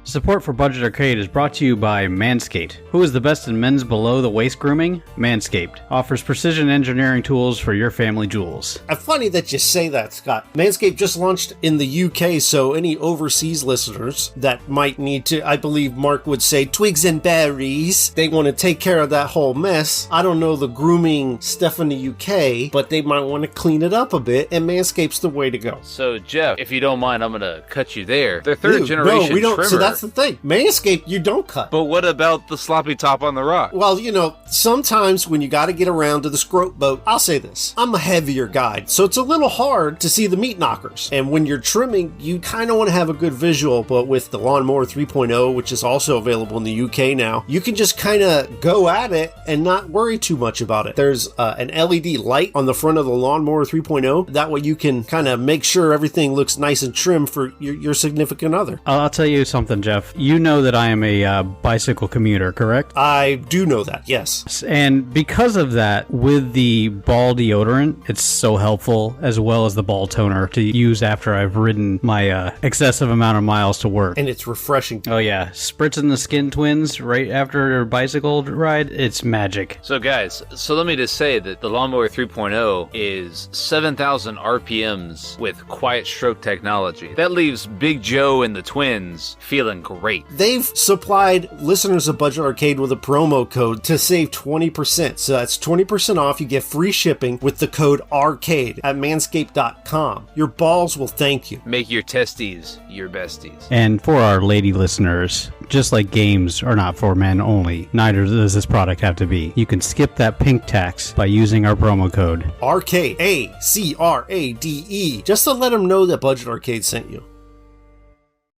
Support for Budget Arcade is brought to you by Manscaped. Who is the best in men's below-the-waist grooming? Manscaped offers precision engineering tools for your family jewels. Funny that you say that, Scott. Manscaped just launched in the UK, so any overseas listeners that might need to, I believe Mark would say, twigs and berries, they want to take care of that whole mess. I don't know the grooming stuff in the UK, but they might want to clean it up a bit, and Manscaped's the way to go. So, Jeff, if you don't mind, I'm going to cut you there. Their third generation trimmer. So that's the thing. Manscaped, you don't cut. But what about the sloppy top on the rock? Well, you know, sometimes when you got to get around to the scrote boat, I'll say this. I'm a heavier guy, so it's a little hard to see the meat knockers. And when you're trimming, you kind of want to have a good visual, but with the Lawnmower 3.0, which is also available in the UK now, you can just kind of go at it and not worry too much about it. There's an LED light on the front of the Lawnmower 3.0. That way you can kind of make sure everything looks nice and trim for your significant other. I'll tell you something, Jeff. You know that I am a bicycle commuter, correct? I do know that, yes. And because of that, with the ball deodorant, it's so helpful, as well as the ball toner to use after I've ridden my excessive amount of miles to work. And it's refreshing. Oh yeah, spritzing the Skin Twins right after a bicycle ride, it's magic. So guys, let me just say that the Lawnmower 3.0 is 7,000 RPMs with quiet stroke technology. That leaves Big Joe and the twins feeling great. They've supplied listeners of Budget Arcade with a promo code to save 20%. So that's 20% off. You get free shipping with the code ARCADE at manscaped.com. Your balls will thank you. Make your testes your besties. And for our lady listeners, just like games are not for men only, neither does this product have to be. You can skip that pink tax by using our promo code ARCADE, ACRADE, just to let them know that Budget Arcade sent you.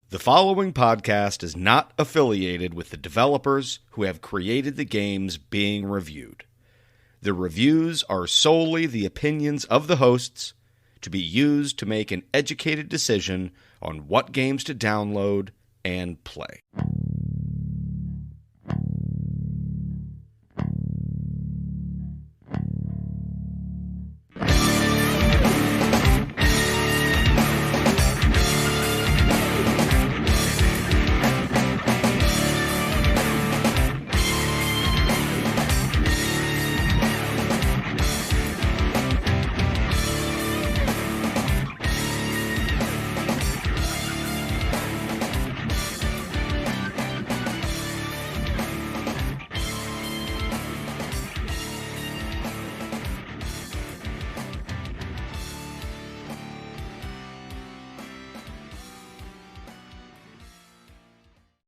The following podcast is not affiliated with the developers who have created the games being reviewed. The reviews are solely the opinions of the hosts, to be used to make an educated decision on what games to download and play.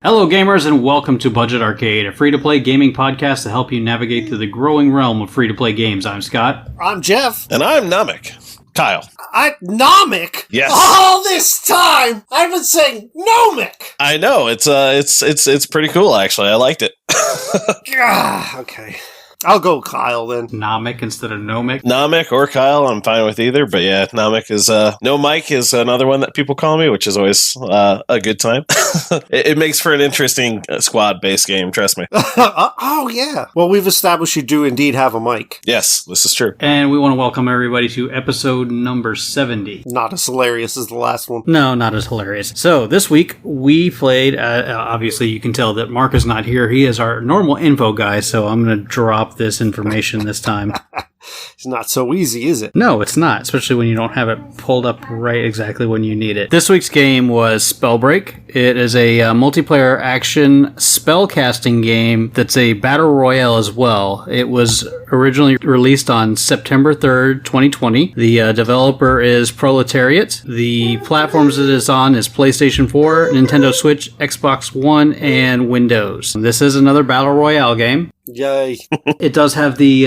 Hello gamers and welcome to Budget Arcade, a free-to-play gaming podcast to help you navigate through the growing realm of free-to-play games. I'm Scott. I'm Jeff. And I'm Namek. Kyle. Namek? Yes. All this time, I've been saying Nomek. I know, it's pretty cool actually. I liked it. Okay. I'll go Kyle then. Namek instead of Nomek. Namek or Kyle, I'm fine with either. But yeah, Namek is, No Mike is another one that people call me, which is always a good time. It makes for an interesting squad-based game, trust me. Oh, yeah. Well, we've established you do indeed have a mic. Yes, this is true. And we want to welcome everybody to episode number 70. Not as hilarious as the last one. No, not as hilarious. So, this week, we played, obviously you can tell that Mark is not here. He is our normal info guy, so I'm going to drop this information this time. It's not so easy, is it? No, it's not, especially when you don't have it pulled up right exactly when you need it. This week's game was Spellbreak. It is a multiplayer action spellcasting game that's a battle royale as well. It was originally released on September 3rd, 2020. The developer is Proletariat. The platforms it is on is PlayStation 4, Nintendo Switch, Xbox One, and Windows. This is another battle royale game. Yay. It does have the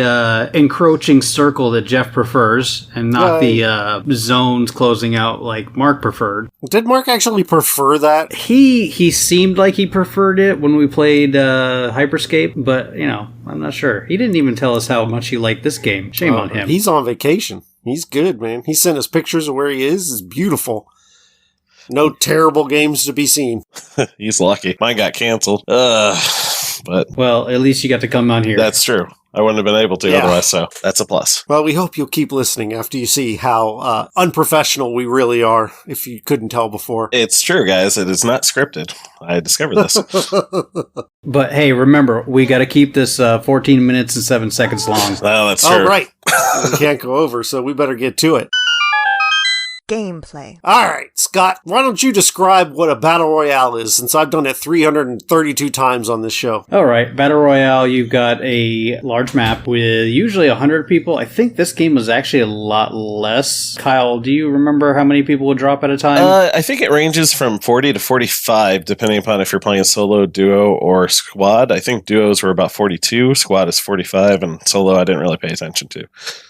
encroaching circle that Jeff prefers, and not the zones closing out like Mark preferred. Did Mark actually prefer that? He seemed like he preferred it when we played Hyperscape, but, you know, I'm not sure. He didn't even tell us how much he liked this game. Shame on him. He's on vacation. He's good, man. He sent us pictures of where he is. It's beautiful. No terrible games to be seen. He's lucky. Mine got canceled. But well, at least you got to come on here. That's true. I wouldn't have been able to Yeah. otherwise, so that's a plus. Well, we hope you'll keep listening after you see how unprofessional we really are, if you couldn't tell before. It's true, guys. It is not scripted. I discovered this. But hey, remember, we got to keep this 14 minutes and 7 seconds long. No, that's true. Oh, right. We can't go over, so we better get to it. Gameplay. All right, Scott, why don't you describe what a battle royale is, since I've done it 332 times on this show. All right, Battle Royale, you've got a large map with usually 100 people. I think this game was actually a lot less. Kyle, do you remember how many people would drop at a time? I think it ranges from 40 to 45, depending upon if you're playing solo, duo, or squad. I think duos were about 42, squad is 45, and solo I didn't really pay attention to.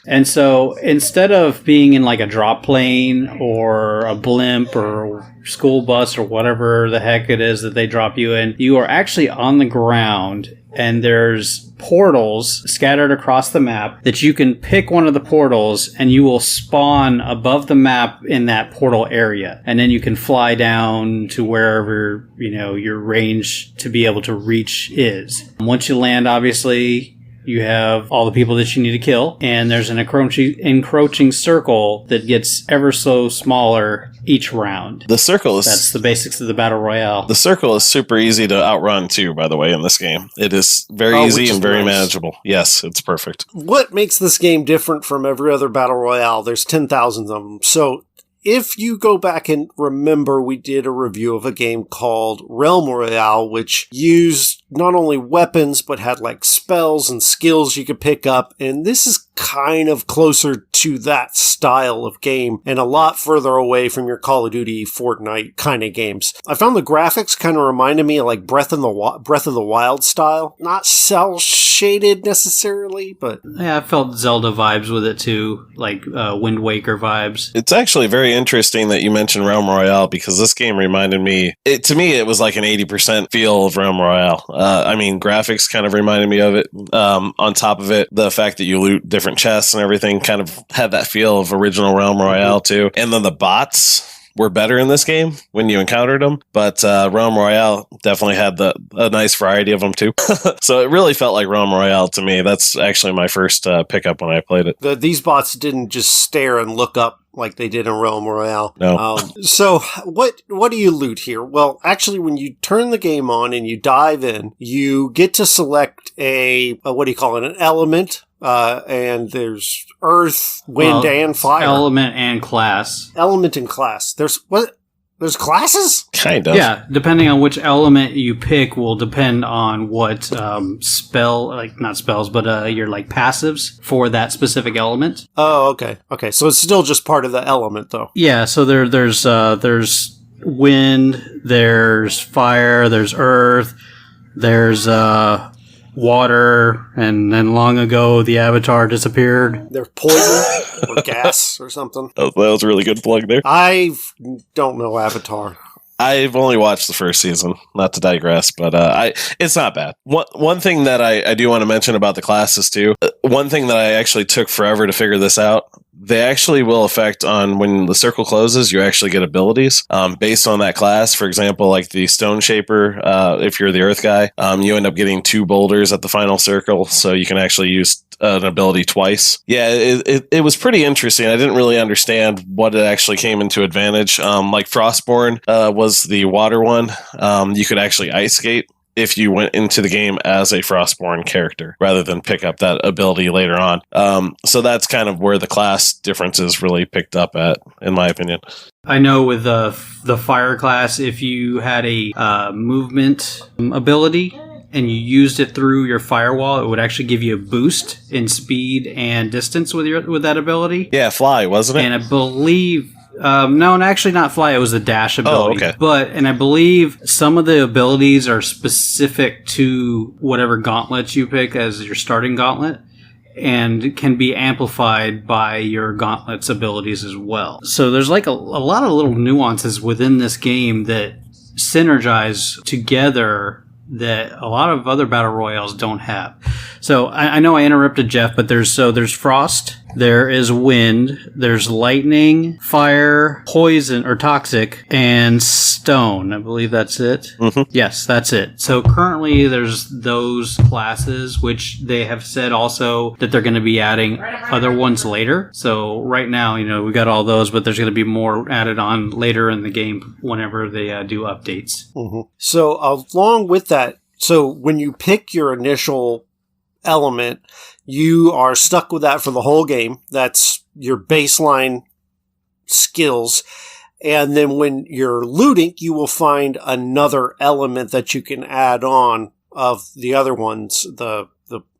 And so instead of being in like a drop plane or a blimp or school bus or whatever the heck it is that they drop you in, you are actually on the ground, and there's portals scattered across the map that you can pick one of the portals and you will spawn above the map in that portal area. And then you can fly down to wherever, your range to be able to reach is. Once you land, obviously, you have all the people that you need to kill, and there's an encroaching circle that gets ever so smaller each round. The circle is... That's the basics of the Battle Royale. The circle is super easy to outrun, too, by the way, in this game. It is very easy and very manageable. Yes, it's perfect. What makes this game different from every other battle royale? There's 10,000 of them. So if you go back and remember, we did a review of a game called Realm Royale, which used not only weapons, but had like spells and skills you could pick up. And this is kind of closer to that style of game and a lot further away from your Call of Duty, Fortnite kind of games. I found the graphics kind of reminded me of like Breath of the Wild style. Not cel shaded necessarily, but... Yeah, I felt Zelda vibes with it too, like Wind Waker vibes. It's actually very interesting that you mentioned Realm Royale, because this game reminded me... To me, it was like an 80% feel of Realm Royale. Graphics kind of reminded me of it. On top of it, the fact that you loot different chests and everything kind of had that feel of original Realm Royale too. And then the bots were better in this game when you encountered them, but Realm Royale definitely had a nice variety of them too. So it really felt like Realm Royale to me. That's actually my first pickup when I played it. These bots didn't just stare and look up like they did in Realm Royale. No. So what do you loot here? Well, actually, when you turn the game on and you dive in, you get to select an element. And there's earth, wind, and fire. Element and class. Element and class. There's classes? Kind of. Yeah, depending on which element you pick will depend on what not spells, but your like passives for that specific element. Oh, okay. Okay, so it's still just part of the element, though. Yeah, so there's wind, there's fire, there's earth, there's water, and then long ago the avatar disappeared. There's poison or gas or something. That was a really good plug there. I don't know Avatar. I've only watched the first season, not to digress, but it's not bad. One thing that I do want to mention about the classes too, one thing that I actually took forever to figure this out, they actually will affect on when the circle closes, you actually get abilities based on that class. For example, like the Stone Shaper, if you're the Earth guy, you end up getting 2 boulders at the final circle, so you can actually use an ability twice. Yeah, it was pretty interesting. I didn't really understand what it actually came into advantage. Like Frostborn was the water one. You could actually ice skate if you went into the game as a Frostborn character rather than pick up that ability later on. So that's kind of where the class differences really picked up at, in my opinion. I know with the fire class, if you had a movement ability and you used it through your firewall, it would actually give you a boost in speed and distance with that ability. Yeah, fly, wasn't it? And I believe... no, and actually not fly. It was a dash ability. Oh, okay. And I believe some of the abilities are specific to whatever gauntlet you pick as your starting gauntlet, and can be amplified by your gauntlet's abilities as well. So there's like a lot of little nuances within this game that synergize together that a lot of other battle royales don't have. So I know I interrupted Jeff, but there's frost, there is wind, there's lightning, fire, poison or toxic, and stone. I believe that's it. Mm-hmm. Yes, that's it. So currently there's those classes, which they have said also that they're going to be adding other ones later. So right now, we got all those, but there's going to be more added on later in the game whenever they do updates. Mm-hmm. So along with that, so when you pick your initial element, you are stuck with that for the whole game. That's your baseline skills. And then when you're looting, you will find another element that you can add on of the other ones,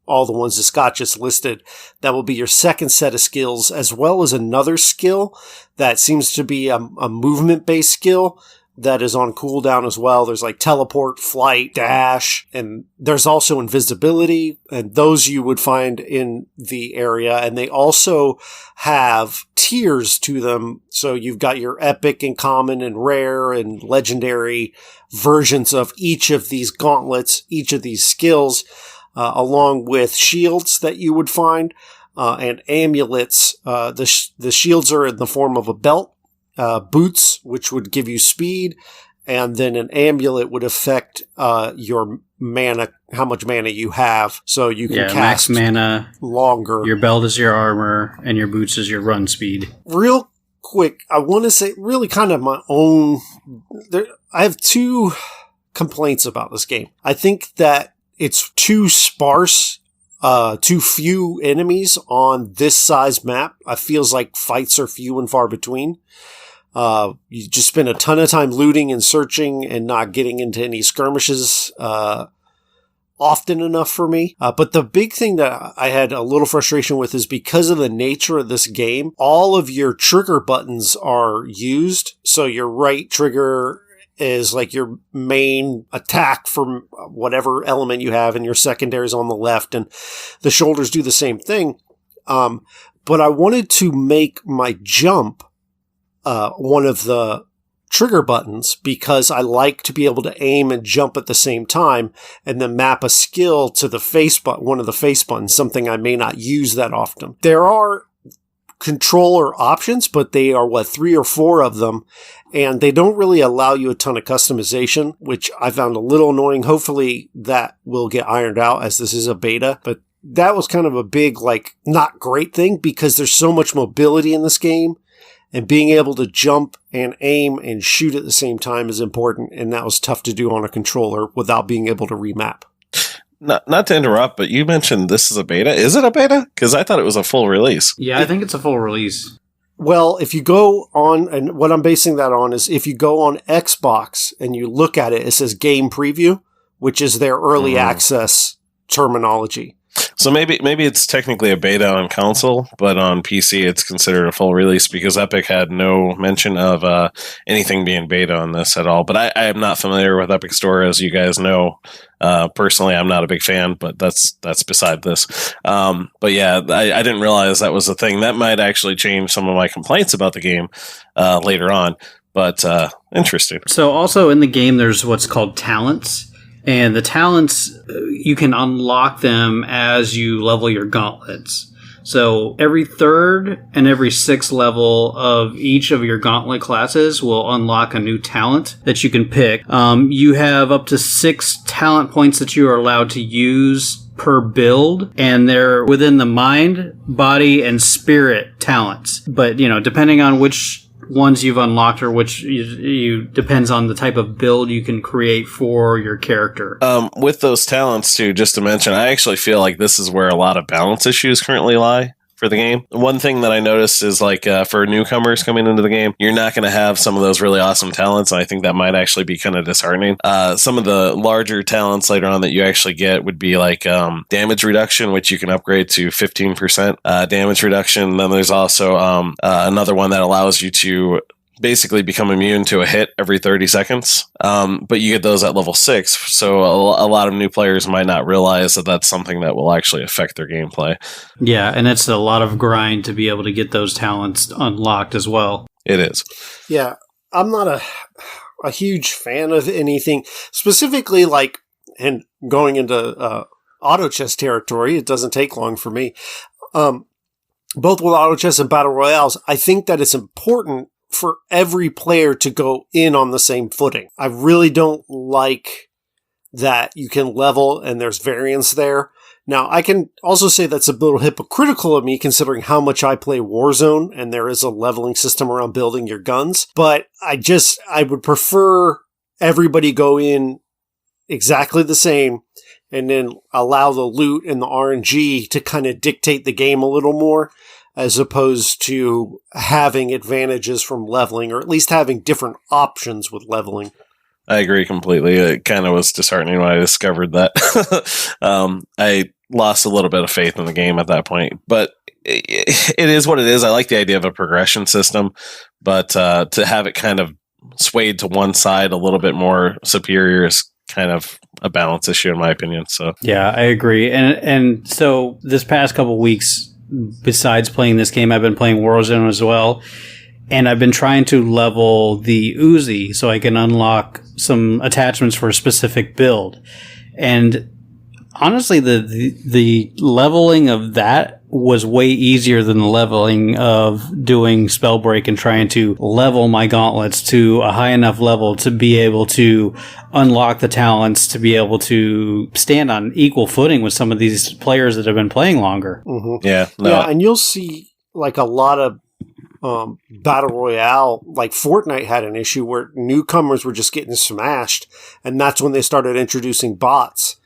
all the ones that Scott just listed. That will be your second set of skills, as well as another skill that seems to be a movement-based skill that is on cooldown as well. There's like teleport, flight, dash, and there's also invisibility, and those you would find in the area. And they also have tiers to them. So you've got your epic and common and rare and legendary versions of each of these gauntlets, each of these skills, along with shields that you would find, and amulets. The shields are in the form of a belt, boots, which would give you speed, and then an amulet would affect your mana, how much mana you have, so you can cast max mana longer. Your belt is your armor, and your boots is your run speed. Real quick, I want to say really kind of my own... I have two complaints about this game. I think that it's too sparse, too few enemies on this size map. It feels like fights are few and far between. You just spend a ton of time looting and searching and not getting into any skirmishes often enough for me. But the big thing that I had a little frustration with is because of the nature of this game, all of your trigger buttons are used. So your right trigger is like your main attack from whatever element you have, and your secondary is on the left, and the shoulders do the same thing. But I wanted to make my jump one of the trigger buttons because I like to be able to aim and jump at the same time, and then map a skill to the face button, one of the face buttons, something I may not use that often. There are controller options, but they are 3 or 4 of them, and they don't really allow you a ton of customization, which I found a little annoying. Hopefully that will get ironed out as this is a beta, but that was kind of a big, not great thing because there's so much mobility in this game, and being able to jump and aim and shoot at the same time is important, and that was tough to do on a controller without being able to remap. Not to interrupt, but you mentioned this is a beta. Is it a beta? Because I thought it was a full release. Yeah, I think it's a full release. Well, if you go on, and what I'm basing that on is if you go on Xbox and you look at it, it says game preview, which is their early access terminology. So maybe it's technically a beta on console, but on PC it's considered a full release because Epic had no mention of anything being beta on this at all. But I am not familiar with Epic Store, as you guys know. Personally, I'm not a big fan, but that's beside this. But yeah, I didn't realize that was a thing. That might actually change some of my complaints about the game later on. But interesting. So also in the game, there's what's called talents. And the talents, you can unlock them as you level your gauntlets. So every 3rd and every 6th level of each of your gauntlet classes will unlock a new talent that you can pick. You have up to 6 talent points that you are allowed to use per build, and they're within the mind, body, and spirit talents. But, depending on which ones you've unlocked or which you depends on the type of build you can create for your character. With those talents too, just to mention, I actually feel like this is where a lot of balance issues currently lie for the game. One thing that I noticed is for newcomers coming into the game, you're not going to have some of those really awesome talents. I think that might actually be kind of disheartening. Some of the larger talents later on that you actually get would be damage reduction, which you can upgrade to 15% damage reduction. Then there's also another one that allows you to basically become immune to a hit every 30 seconds. But you get those at level 6. So a lot of new players might not realize that that's something that will actually affect their gameplay. Yeah, and it's a lot of grind to be able to get those talents unlocked as well. It is. Yeah, I'm not a huge fan of anything specifically and going into auto chess territory. It doesn't take long for me. Both with auto chess and battle royales, I think that it's important for every player to go in on the same footing. I really don't like that you can level and there's variance there. Now, I can also say that's a little hypocritical of me considering how much I play Warzone and there is a leveling system around building your guns. But I would prefer everybody go in exactly the same and then allow the loot and the RNG to kind of dictate the game a little more, as opposed to having advantages from leveling, or at least having different options with leveling. I agree completely. It kind of was disheartening when I discovered that. I lost a little bit of faith in the game at that point, but it is what it is. I like the idea of a progression system, but to have it kind of swayed to one side a little bit more superior is kind of a balance issue in my opinion. So yeah, I agree. And so this past couple weeks, besides playing this game, I've been playing Warzone as well. And I've been trying to level the Uzi so I can unlock some attachments for a specific build. And honestly, the leveling of that was way easier than the leveling of doing Spellbreak and trying to level my gauntlets to a high enough level to be able to unlock the talents, to be able to stand on equal footing with some of these players that have been playing longer. Mm-hmm. Yeah. Yeah, and you'll see like a lot of Battle Royale, like Fortnite had an issue where newcomers were just getting smashed, and that's when they started introducing bots.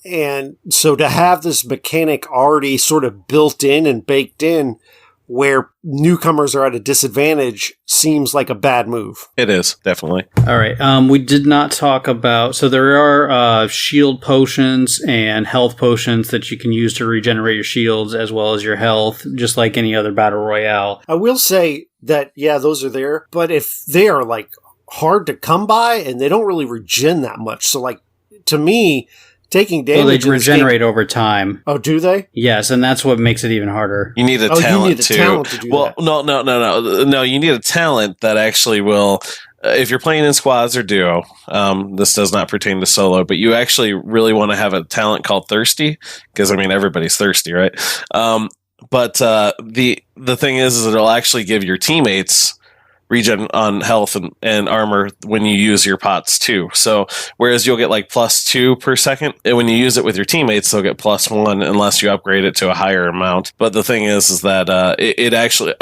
And so to have this mechanic already sort of built in and baked in where newcomers are at a disadvantage seems like a bad move. It is, definitely. All right. We did not talk about... So there are shield potions and health potions that you can use to regenerate your shields as well as your health, just like any other Battle Royale. I will say that, yeah, those are there. But if they are, like, hard to come by and they don't really regen that much. So, like, to me... taking damage. Well, they regenerate over time. Oh, do they? Yes, and that's what makes it even harder. You need a talent, you need a too. talent to do that. No. You need a talent that actually will. If you're playing in squads or duo, this does not pertain to solo, but you actually really want to have a talent called Thirsty, because I mean everybody's thirsty, right? But the thing is it'll actually give your teammates regen on health and armor when you use your pots too. So whereas you'll get like +2 per second, and when you use it with your teammates, they'll get +1 unless you upgrade it to a higher amount. But the thing is that it actually...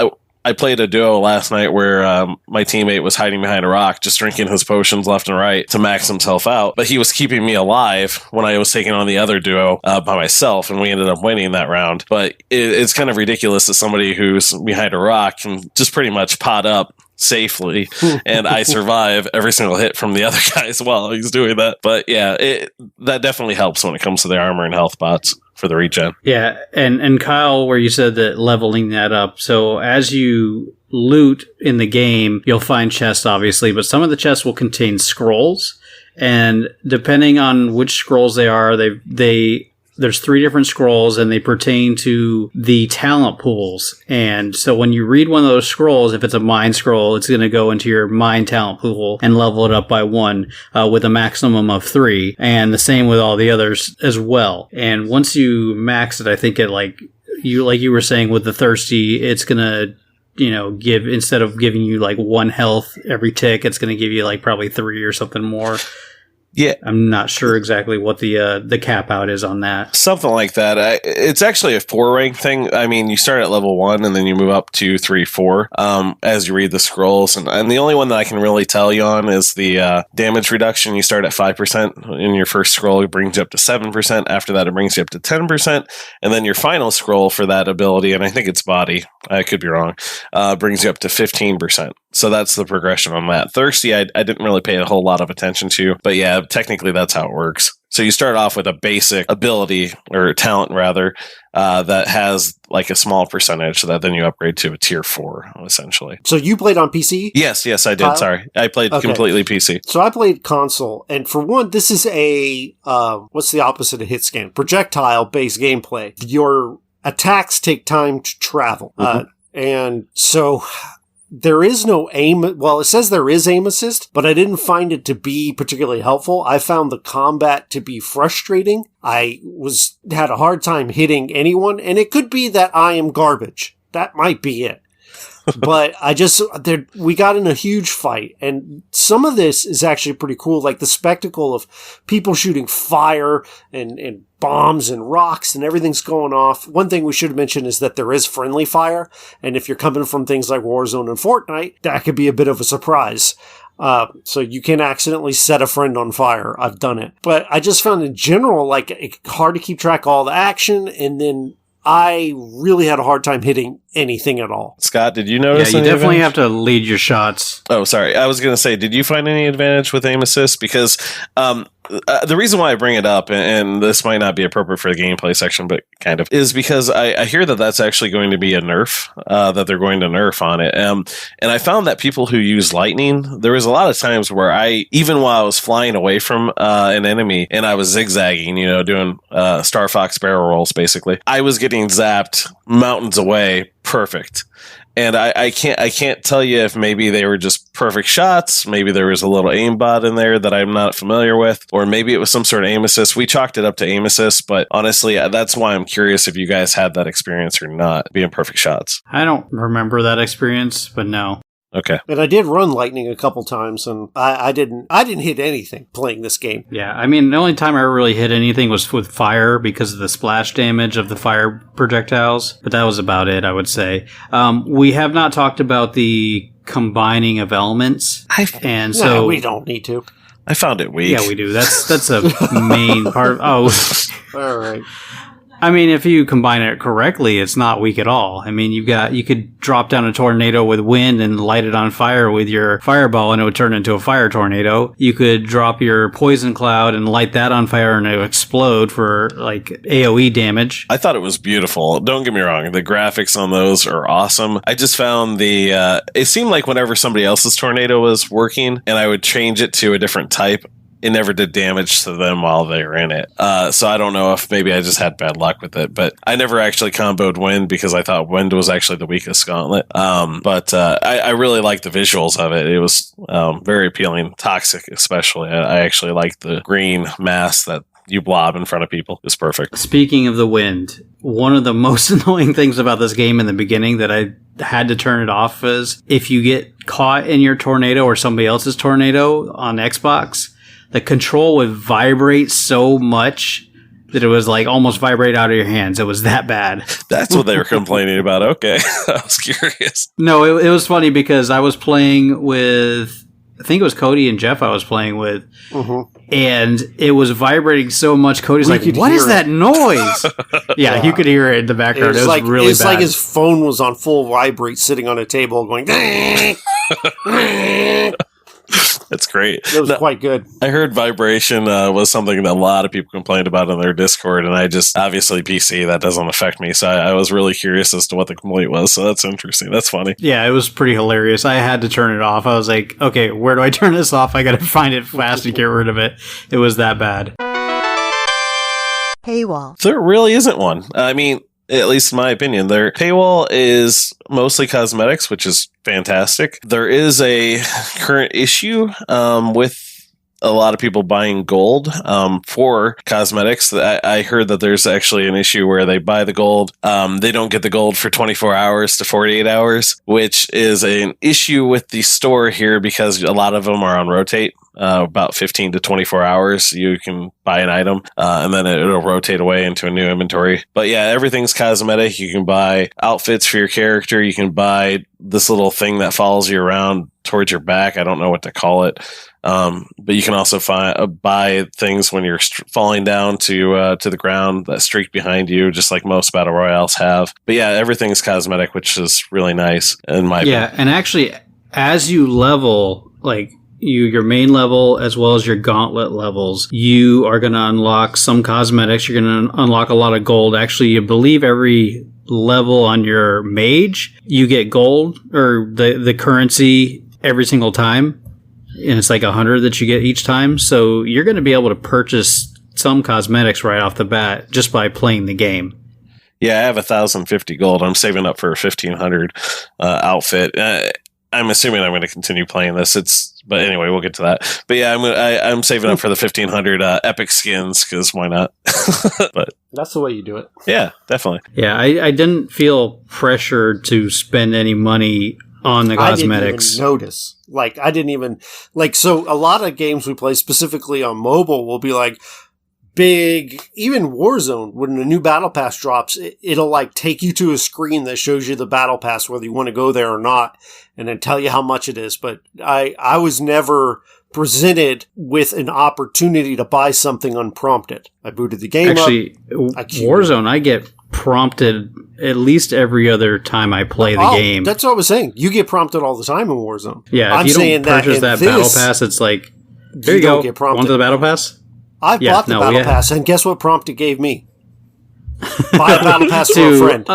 I played a duo last night where my teammate was hiding behind a rock, just drinking his potions left and right to max himself out. But he was keeping me alive when I was taking on the other duo by myself, and we ended up winning that round. But it's kind of ridiculous that somebody who's behind a rock can just pretty much pot up safely, and I survive every single hit from the other guys while he's doing that. But yeah, that definitely helps when it comes to the armor and health bots for the regen. Yeah, and Kyle, where you said that leveling that up, so as you loot in the game, you'll find chests, obviously, but some of the chests will contain scrolls, and depending on which scrolls they are, there's 3 different scrolls, and they pertain to the talent pools. And so when you read one of those scrolls, if it's a mind scroll, it's going to go into your mind talent pool and level it up by 1 with a maximum of 3. And the same with all the others as well. And once you max it, I think it like you were saying with the Thirsty, it's going to give, instead of giving you like 1 health every tick, it's going to give you like probably 3 or something more. Yeah, I'm not sure exactly what the cap out is on that. Something like that. It's actually a 4 rank thing. I mean, you start at level 1 and then you move up 2, 3, 4 as you read the scrolls. And the only one that I can really tell you on is the damage reduction. You start at 5% in your first scroll. It brings you up to 7%. After that, it brings you up to 10%. And then your final scroll for that ability, and I think it's body, I could be wrong, brings you up to 15%. So that's the progression on that. Thirsty, I didn't really pay a whole lot of attention to. But yeah, technically that's how it works. So you start off with a basic ability, or talent rather, that has like a small percentage that then you upgrade to a tier 4, essentially. So you played on PC? Yes, I did. Kyle? Sorry. I played completely PC. So I played console. And for one, this is a, what's the opposite of hit scan? Projectile-based gameplay. Your attacks take time to travel. And so... there is no aim. Well, it says there is aim assist, but I didn't find it to be particularly helpful. I found the combat to be frustrating. I had a hard time hitting anyone, and it could be that I am garbage. That might be it. But we got in a huge fight, and some of this is actually pretty cool, like the spectacle of people shooting fire and bombs and rocks and everything's going off. One thing we should mention is that there is friendly fire, and if you're coming from things like Warzone and Fortnite, that could be a bit of a surprise. So you can accidentally set a friend on fire. I've done it. But I just found in general, like, it's hard to keep track of all the action, and then I really had a hard time hitting anything at all. Scott, did you notice Yeah, you any definitely advantage? have to lead your shots. Oh, sorry. I was going to say, did you find any advantage with aim assist? Because the reason why I bring it up, and this might not be appropriate for the gameplay section, but kind of, is because I hear that that's actually going to be a nerf, that they're going to nerf on it. And I found that people who use lightning, there was a lot of times where even while I was flying away from an enemy and I was zigzagging, doing Star Fox barrel rolls, basically, I was getting zapped mountains away. Perfect. And I can't tell you if maybe they were just perfect shots, maybe there was a little aimbot in there that I'm not familiar with, or maybe it was some sort of aim assist. We chalked it up to aim assist, but honestly, that's why I'm curious if you guys had that experience or not, being perfect shots. I don't remember that experience, but no. Okay. And I did run lightning a couple times, and I didn't hit anything playing this game. Yeah, I mean, the only time I ever really hit anything was with fire because of the splash damage of the fire projectiles, but that was about it, I would say. We have not talked about the combining of elements, and so... No, we don't need to. I found it weak. Yeah, we do. That's a main part. Oh, all right. I mean, if you combine it correctly, it's not weak at all. I mean, you could drop down a tornado with wind and light it on fire with your fireball and it would turn into a fire tornado. You could drop your poison cloud and light that on fire and it would explode for like AoE damage. I thought it was beautiful. Don't get me wrong. The graphics on those are awesome. I just found it seemed like whenever somebody else's tornado was working and I would change it to a different type, it never did damage to them while they were in it. So I don't know if maybe I just had bad luck with it, but I never actually comboed wind because I thought wind was actually the weakest gauntlet. But I really liked the visuals of it. It was very appealing. Toxic, especially. I actually liked the green mass that you blob in front of people. It's perfect. Speaking of the wind, one of the most annoying things about this game in the beginning that I had to turn it off is if you get caught in your tornado or somebody else's tornado on Xbox, the control would vibrate so much that it was like almost vibrate out of your hands. It was that bad. That's what they were complaining about. Okay. I was curious. No, it was funny because I was playing with, I think it was Cody and Jeff I was playing with, and it was vibrating so much. Cody's like, what is that noise? Yeah, you could hear it in the background. It was really bad. It's like his phone was on full vibrate sitting on a table going, That's great. It was quite good. I heard vibration was something that a lot of people complained about in their Discord, and I just, obviously PC, that doesn't affect me, so I was really curious as to what the complaint was, so that's interesting. That's funny. Yeah, it was pretty hilarious. I had to turn it off. I was like, okay, where do I turn this off? I gotta find it fast to get rid of it. It was that bad. Paywall. There really isn't one. I mean, at least in my opinion, their paywall is mostly cosmetics, which is fantastic. There is a current issue with a lot of people buying gold for cosmetics. I heard that there's actually an issue where they buy the gold. They don't get the gold for 24 hours to 48 hours, which is an issue with the store here because a lot of them are on rotate. About 15 to 24 hours, you can buy an item, and then it'll rotate away into a new inventory. But yeah, everything's cosmetic. You can buy outfits for your character. You can buy this little thing that follows you around towards your back. I don't know what to call it. But you can also buy things when you're falling down to the ground that streak behind you, just like most battle royales have. But yeah, everything's cosmetic, which is really nice in my opinion. And actually, as you level, like your main level as well as your gauntlet levels, you are going to unlock some cosmetics. You're going to unlock a lot of gold. Actually, you believe every level on your mage, you get gold or the currency every single time. And it's like 100 that you get each time. So you're going to be able to purchase some cosmetics right off the bat just by playing the game. Yeah, I have 1,050 gold. I'm saving up for a 1,500 outfit. I'm assuming I'm going to continue playing this. But anyway, we'll get to that. But yeah, I'm saving up for the 1500 epic skins because why not? But that's the way you do it. Yeah, definitely. Yeah, I didn't feel pressured to spend any money on the cosmetics. I didn't even notice. I didn't even so a lot of games we play specifically on mobile will be big, even Warzone, when a new battle pass drops, it'll take you to a screen that shows you the battle pass, whether you want to go there or not, and then tell you how much it is. But I was never presented with an opportunity to buy something unprompted. I booted the game up. Warzone, I get prompted at least every other time I play the game. That's what I was saying. You get prompted all the time in Warzone. Yeah, if you don't purchase that battle pass, it's there you go. Get prompted. Want the battle pass? I bought the battle pass, and guess what prompt it gave me? Buy a battle pass for a friend.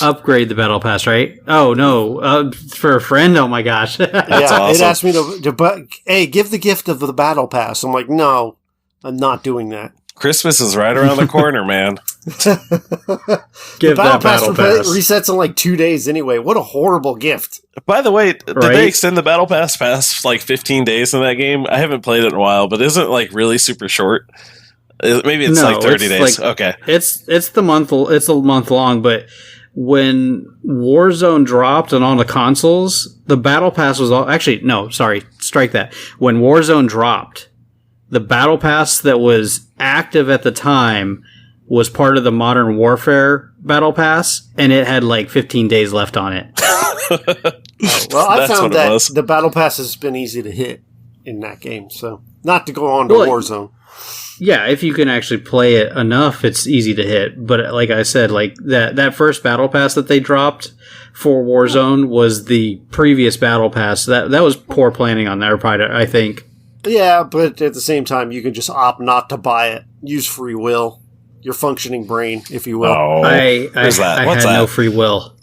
Upgrade the battle pass, right? Oh, no. For a friend? Oh, my gosh. That's awesome. It asked me to give the gift of the battle pass. I'm like, no, I'm not doing that. Christmas is right around the corner, man. Give that battle pass. Resets in 2 days anyway. What a horrible gift. By the way, did they extend the battle pass past 15 days in that game? I haven't played it in a while, but isn't it really super short? Maybe it's 30 days. Okay. It's a month long, but when Warzone dropped and on the consoles, the battle pass was strike that. When Warzone dropped, the battle pass that was active at the time was part of the Modern Warfare battle pass, and it had 15 days left on it. Well, I found that the battle pass has been easy to hit in that game, so not to go on to Warzone. Yeah, if you can actually play it enough, it's easy to hit. But like I said, that first battle pass that they dropped for Warzone was the previous battle pass. That was poor planning on their part, I think. Yeah, but at the same time, you can just opt not to buy it. Use free will. Your functioning brain, if you will. Oh, I had no free will.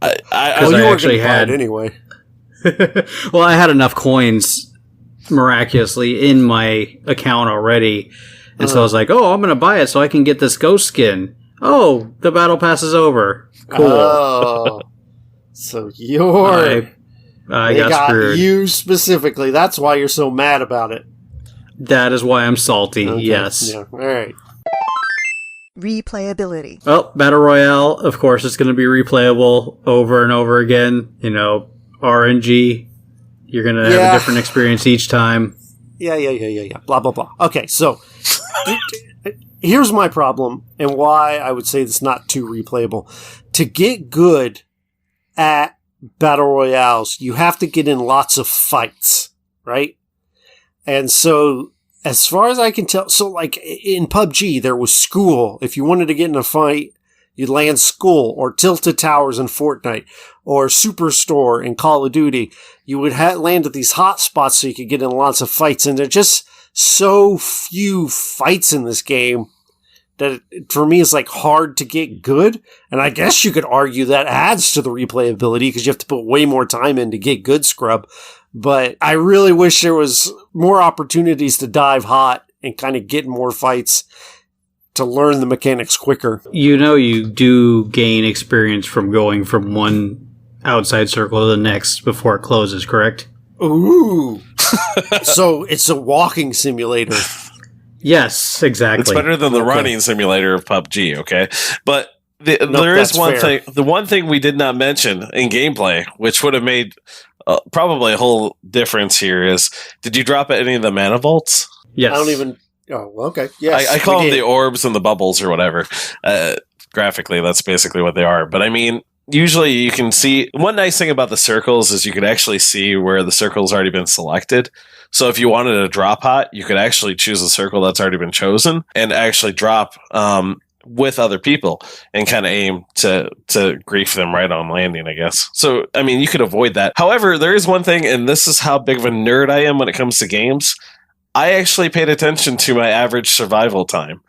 I actually had it anyway. Well, I had enough coins miraculously in my account already, and so I was like, "Oh, I'm going to buy it so I can get this ghost skin." Oh, the battle pass is over. Cool. Oh, so I got screwed. You specifically. That's why you're so mad about it. That is why I'm salty. Okay. Yes. Yeah. All right. Replayability. Well, Battle Royale, of course, it's going to be replayable over and over again. RNG. You're going to have a different experience each time. Yeah. Blah, blah, blah. Okay, so here's my problem and why I would say it's not too replayable. To get good at Battle Royales, you have to get in lots of fights, right? And so, as far as I can tell, in PUBG, there was school. If you wanted to get in a fight, you'd land school, or Tilted Towers in Fortnite, or Superstore in Call of Duty. You would land at these hot spots so you could get in lots of fights, and there are just so few fights in this game that for me is hard to get good. And I guess you could argue that adds to the replayability because you have to put way more time in to get good scrub. But I really wish there was more opportunities to dive hot and kind of get more fights to learn the mechanics quicker. You do gain experience from going from one outside circle to the next before it closes, correct? Ooh. So it's a walking simulator. Yes, exactly. It's better than the running simulator of PUBG, okay? But there is one thing. The one thing we did not mention in gameplay, which would have made probably a whole difference here, is did you drop any of the mana vaults? Yes. I don't even... Oh, okay. Yes, I call them the orbs and the bubbles or whatever. Graphically, that's basically what they are. But I mean, usually you can see... One nice thing about the circles is you can actually see where the circle's already been selected. So if you wanted to drop hot, you could actually choose a circle that's already been chosen and actually drop with other people and kind of aim to grief them right on landing, I guess. So, I mean, you could avoid that. However, there is one thing, and this is how big of a nerd I am when it comes to games. I actually paid attention to my average survival time.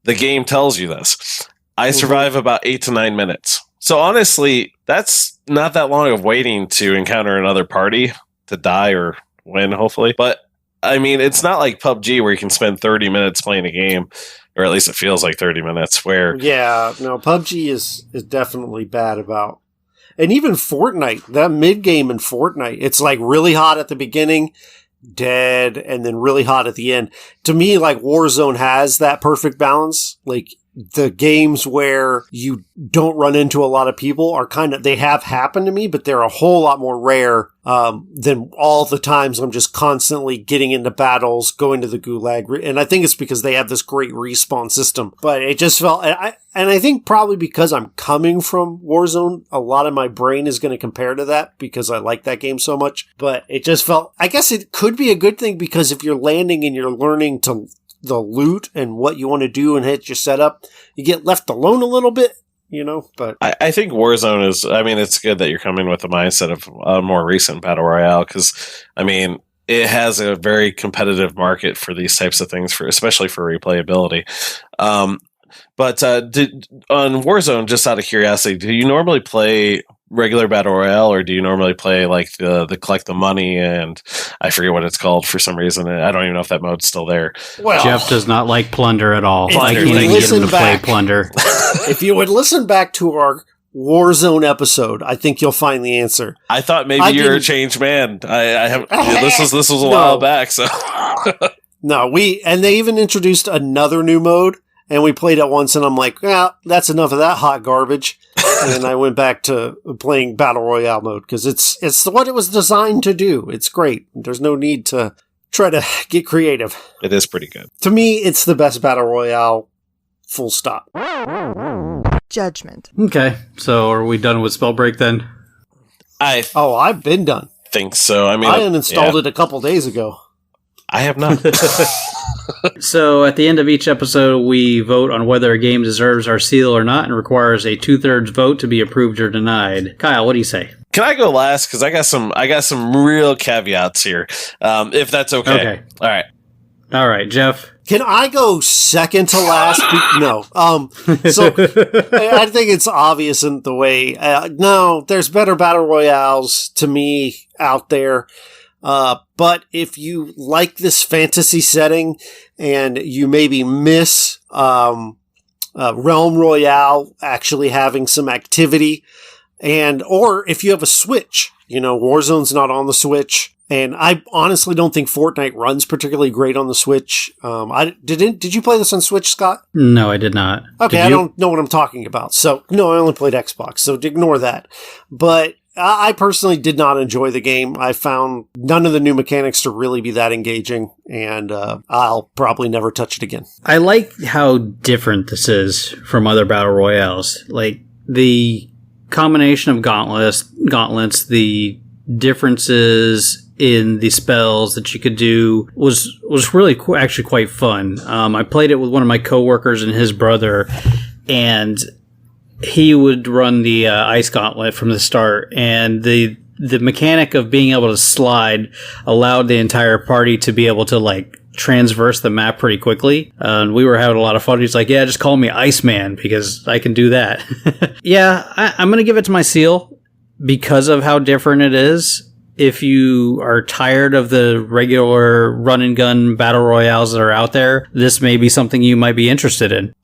The game tells you this. I survive about 8 to 9 minutes. So honestly, that's not that long of waiting to encounter another party to die or win, hopefully. But I mean, it's not like PUBG where you can spend 30 minutes playing a game, or at least it feels like 30 minutes. Where PUBG is definitely bad about. And even Fortnite, that mid game in Fortnite, it's like really hot at the beginning, dead, and then really hot at the end. To me, like Warzone has that perfect balance. Like the games where you don't run into a lot of people are they have happened to me, but they're a whole lot more rare than all the times I'm just constantly getting into battles, going to the gulag. And I think it's because they have this great respawn system. But it just felt, and I think probably because I'm coming from Warzone, a lot of my brain is going to compare to that because I like that game so much. But it just felt, I guess it could be a good thing because if you're landing and you're learning to the loot and what you want to do and hit your setup, you get left alone a little bit, but I think Warzone is, it's good that you're coming with the mindset of a more recent Battle Royale because, it has a very competitive market for these types of things, especially for replayability. But on Warzone, just out of curiosity, do you normally play regular Battle Royale or do you normally play like the collect the money and I forget what it's called for some reason. I don't even know if that mode's still there. Well, Jeff does not like plunder at all. I can't even get him to play plunder. If you would listen back to our Warzone episode, I think you'll find the answer. I thought maybe you're a changed man. I have this was a while back, so No, and they even introduced another new mode. And we played it once, and I'm like, that's enough of that hot garbage. And then I went back to playing Battle Royale mode, because it's what it was designed to do. It's great. There's no need to try to get creative. It is pretty good. To me, it's the best Battle Royale, full stop. Judgment. Okay, so are we done with Spellbreak then? I've been done. Think so. I uninstalled it a couple days ago. I have not. So at the end of each episode, we vote on whether a game deserves our seal or not and requires a 2/3 vote to be approved or denied. Kyle, what do you say? Can I go last? Because I got some real caveats here, if that's okay. All right, Jeff. Can I go second to last? No. So I think it's obvious in the way. No, there's better battle royales to me out there. But if you like this fantasy setting and you maybe miss Realm Royale actually having some activity, or if you have a Switch, Warzone's not on the Switch. And I honestly don't think Fortnite runs particularly great on the Switch. Did you play this on Switch, Scott? No, I did not. Okay, I don't know what I'm talking about. So, no, I only played Xbox, so ignore that. But I personally did not enjoy the game. I found none of the new mechanics to really be that engaging, and I'll probably never touch it again. I like how different this is from other battle royales. Like, the combination of gauntlets, the differences in the spells that you could do was really actually quite fun. I played it with one of my coworkers and his brother, and he would run the ice gauntlet from the start, and the mechanic of being able to slide allowed the entire party to be able to transverse the map pretty quickly. And we were having a lot of fun. He's like, yeah, just call me Iceman because I can do that. Yeah, I'm going to give it to my seal because of how different it is. If you are tired of the regular run and gun battle royales that are out there, this may be something you might be interested in.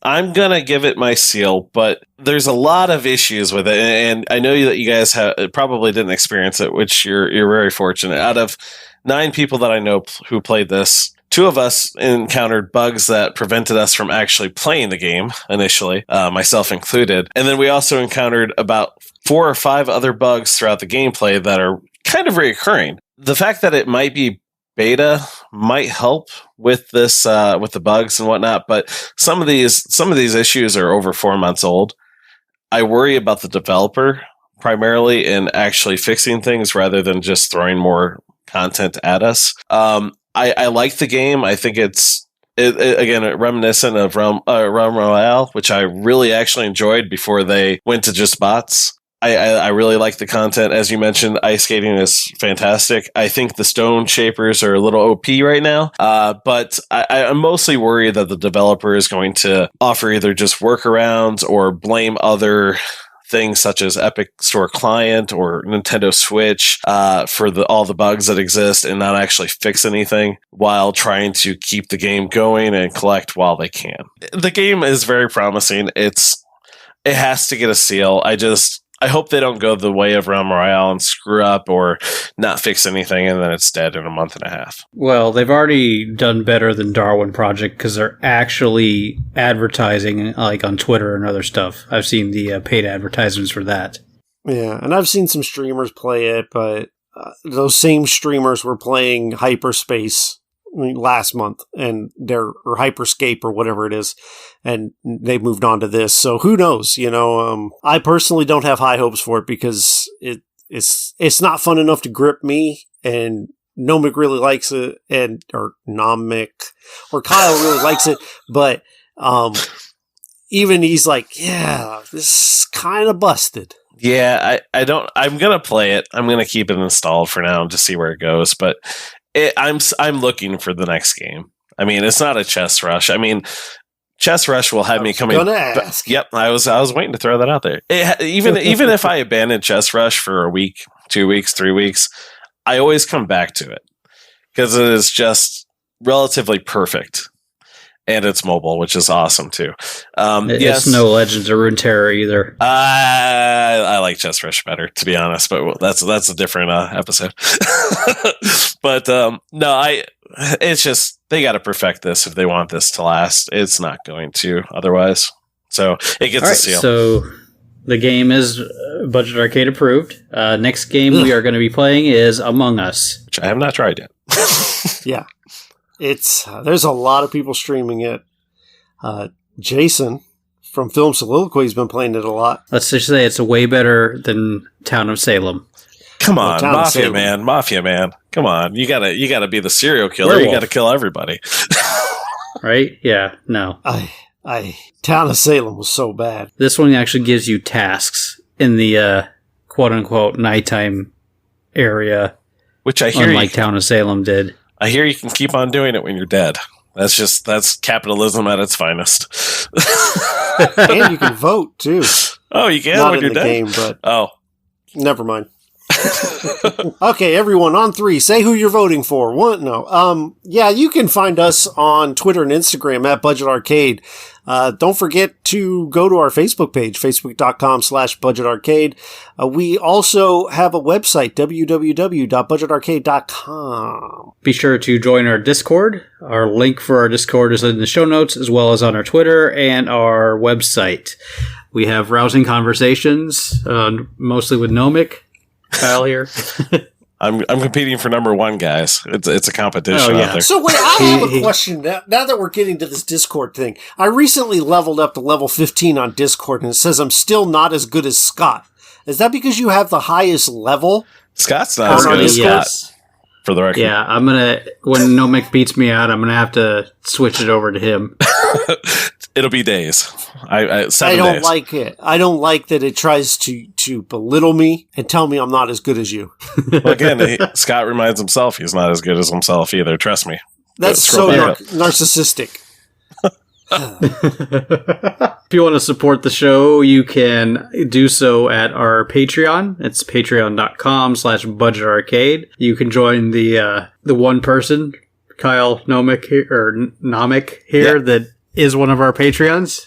I'm gonna give it my seal, but there's a lot of issues with it, and I know that you guys probably didn't experience it, which you're very fortunate. Out of 9 people that I know who played this, 2 of us encountered bugs that prevented us from actually playing the game initially, myself included, and then we also encountered about 4 or 5 other bugs throughout the gameplay that are kind of reoccurring. The fact that it might be beta might help with this, with the bugs and whatnot, but some of these issues are over 4 months old. I worry about the developer primarily in actually fixing things rather than just throwing more content at us. I like the game. I think it's again reminiscent of Realm Royale, which I really actually enjoyed before they went to just bots. I really like the content. As you mentioned, ice skating is fantastic. I think the stone shapers are a little OP right now, but I'm mostly worried that the developer is going to offer either just workarounds or blame other things such as Epic Store Client or Nintendo Switch for all the bugs that exist and not actually fix anything while trying to keep the game going and collect while they can. The game is very promising. It has to get a seal. I hope they don't go the way of Realm Royale and screw up or not fix anything, and then it's dead in a month and a half. Well, they've already done better than Darwin Project because they're actually advertising, like on Twitter and other stuff. I've seen the paid advertisements for that. Yeah, and I've seen some streamers play it, but those same streamers were playing Hyperspace last month, or Hyperscape or whatever it is, and they moved on to this. So who knows? I personally don't have high hopes for it because it's not fun enough to grip me, and Nomic really likes it, or Nomic, or Kyle really likes it, but even he's like, yeah, this is kind of busted. Yeah, I'm gonna play it. I'm gonna keep it installed for now and just see where it goes. But I'm looking for the next game. I mean, it's not a Chess Rush. I mean, Chess Rush will have me coming. Ask. Yep, I was waiting to throw that out there. Even if I abandon Chess Rush for a week, 2 weeks, 3 weeks, I always come back to it because it is just relatively perfect. And it's mobile, which is awesome too. It's no Legends of Runeterra either. I like Chess Rush better, to be honest, but that's a different episode. But no, it's just they got to perfect this if they want this to last. It's not going to otherwise. So it gets a seal. So the game is Budget Arcade approved. Next game we are going to be playing is Among Us, which I have not tried yet. Yeah. It's there's a lot of people streaming it. Jason from Film Soliloquy has been playing it a lot. Let's just say it's way better than Town of Salem. Come on, Mafia man. Come on, you gotta be the serial killer. Werewolf. You gotta kill everybody, right? Yeah, no. Town of Salem was so bad. This one actually gives you tasks in the quote unquote nighttime area, which I hear unlike Town of Salem did. I hear you can keep on doing it when you're dead. That's capitalism at its finest. And you can vote too. Oh, you can Not when in you're the dead. game, but never mind. Okay, everyone, on three, say who you're voting for. One, no. Yeah, you can find us on Twitter and Instagram at Budget Arcade. Don't forget to go to our Facebook page, facebook.com/Budget Arcade. We also have a website, www.budgetarcade.com. Be sure to join our Discord. Our link for our Discord is in the show notes, as well as on our Twitter and our website. We have rousing conversations, mostly with Nomic. Kyle here. I'm competing for number one, guys. It's a competition out there. So wait, I have a question. Now that we're getting to this Discord thing, I recently leveled up to level 15 on Discord, and it says I'm still not as good as Scott. Is that because you have the highest level? Scott's not as good as Scott. For the record. Yeah, I'm gonna, when Nomic beats me out, I'm gonna have to switch it over to him. It'll be days. 7 I don't days. like it. I don't like that it tries to belittle me and tell me I'm not as good as you. Well, again, Scott reminds himself he's not as good as himself either. Trust me. That's so narcissistic. If you want to support the show, you can do so at our Patreon. It's patreon.com/Budget Arcade. You can join the one person, Kyle Nomic here, that is one of our Patreons.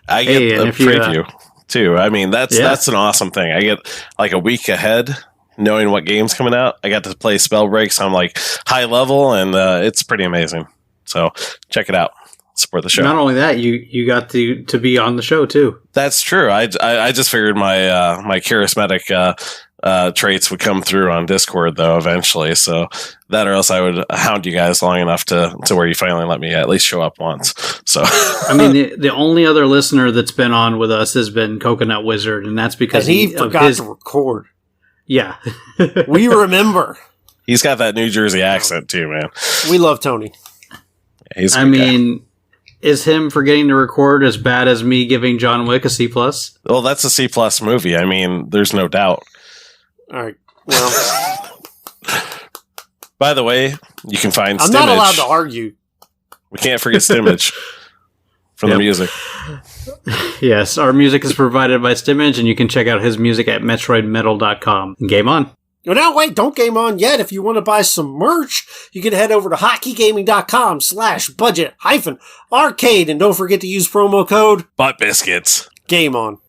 I get a preview too. I mean, that's an awesome thing. I get like a week ahead, knowing what game's coming out. I got to play Spellbreak, so I'm like high level, and it's pretty amazing. So check it out. Support the show. Not only that, you got to be on the show too. That's true. I just figured my my charismatic traits would come through on Discord though eventually. So that, or else I would hound you guys long enough to where you finally let me at least show up once. So I mean, the only other listener that's been on with us has been Coconut Wizard, and that's because he forgot to record. Yeah, we remember. He's got that New Jersey accent too, man. We love Tony. Yeah, he's a I good mean. Guy. Is him forgetting to record as bad as me giving John Wick a C+? Well, that's a C+ movie. I mean, there's no doubt. All right. Well, by the way, you can find I'm Stimmage. not allowed to argue. We can't forget Stimmage from the music. Yes, our music is provided by Stimmage, and you can check out his music at metroidmetal.com. Game on. Now, wait, don't game on yet. If you want to buy some merch, you can head over to hockeygaming.com/budget-arcade, and don't forget to use promo code Butt Biscuits. Game On.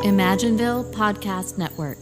Imagineville Podcast Network.